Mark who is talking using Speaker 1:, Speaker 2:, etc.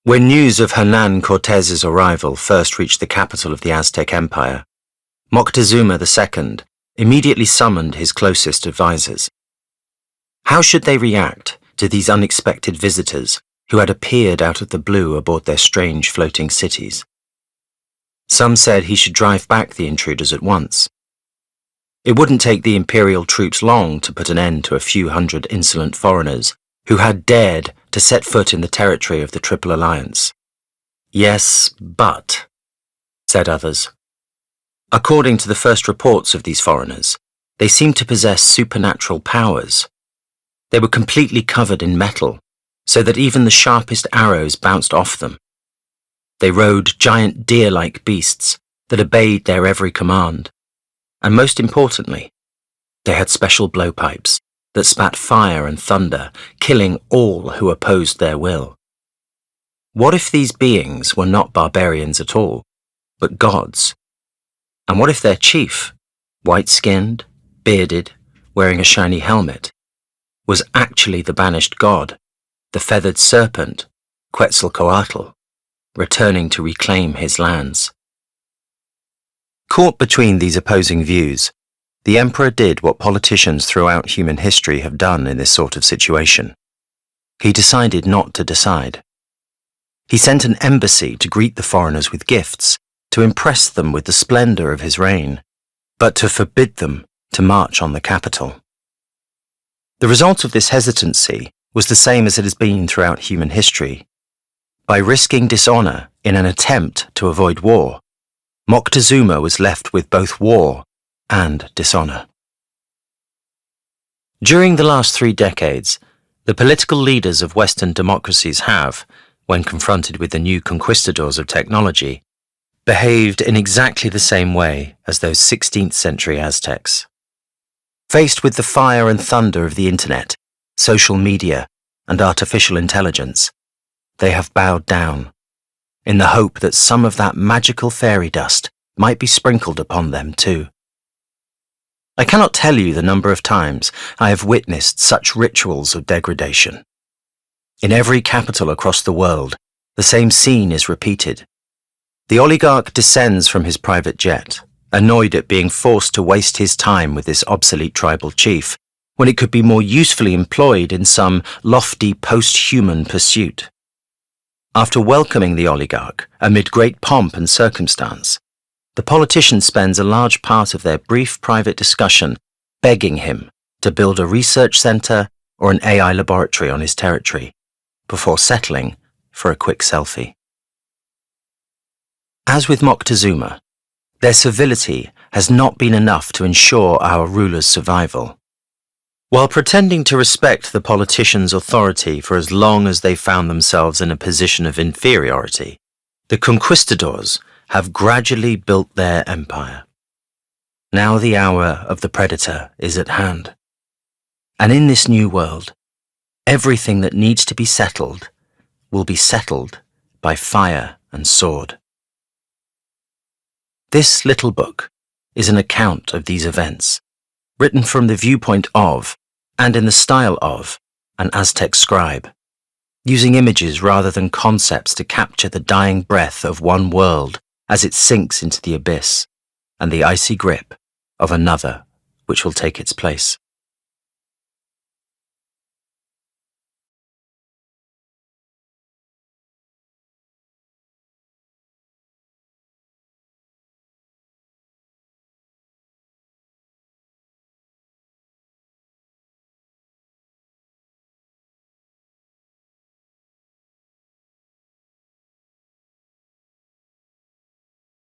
Speaker 1: When news of Hernan Cortez's arrival first reached the capital of the Aztec Empire, Moctezuma II immediately summoned his closest advisors. How should they react to these unexpected visitors who had appeared out of the blue aboard their strange floating cities? Some said he should drive back the intruders at once. It wouldn't take the imperial troops long to put an end to a few hundred insolent foreigners who had dared to set foot in the territory of the Triple Alliance. Yes, but, said others. According to the first reports of these foreigners, they seemed to possess supernatural powers. They were completely covered in metal, so that even the sharpest arrows bounced off them. They rode giant deer-like beasts that obeyed their every command, and most importantly, they had special blowpipes that spat fire and thunder, killing all who opposed their will. What if these beings were not barbarians at all, but gods? And what if their chief, white-skinned, bearded, wearing a shiny helmet, was actually the banished god, the feathered serpent, Quetzalcoatl, returning to reclaim his lands? Caught between these opposing views, the emperor did what politicians throughout human history have done in this sort of situation. He decided not to decide. He sent an embassy to greet the foreigners with gifts, to impress them with the splendor of his reign, but to forbid them to march on the capital. The result of this hesitancy was the same as it has been throughout human history. By risking dishonor in an attempt to avoid war, Moctezuma was left with both war and dishonor. During the last 3 decades, the political leaders of Western democracies have, when confronted with the new conquistadors of technology, behaved in exactly the same way as those 16th century Aztecs. Faced with the fire and thunder of the internet, social media, and artificial intelligence, they have bowed down, in the hope that some of that magical fairy dust might be sprinkled upon them too. I cannot tell you the number of times I have witnessed such rituals of degradation. In every capital across the world, the same scene is repeated. The oligarch descends from his private jet, annoyed at being forced to waste his time with this obsolete tribal chief, when it could be more usefully employed in some lofty post-human pursuit. After welcoming the oligarch amid great pomp and circumstance, the politician spends a large part of their brief private discussion begging him to build a research center or an AI laboratory on his territory, before settling for a quick selfie. As with Moctezuma, their civility has not been enough to ensure our ruler's survival. While pretending to respect the politician's authority for as long as they found themselves in a position of inferiority, the conquistadors have gradually built their empire. Now the hour of the predator is at hand. And in this new world, everything that needs to be settled will be settled by fire and sword. This little book is an account of these events, written from the viewpoint of, and in the style of, an Aztec scribe, using images rather than concepts to capture the dying breath of one world as it sinks into the abyss, and the icy grip of another which will take its place.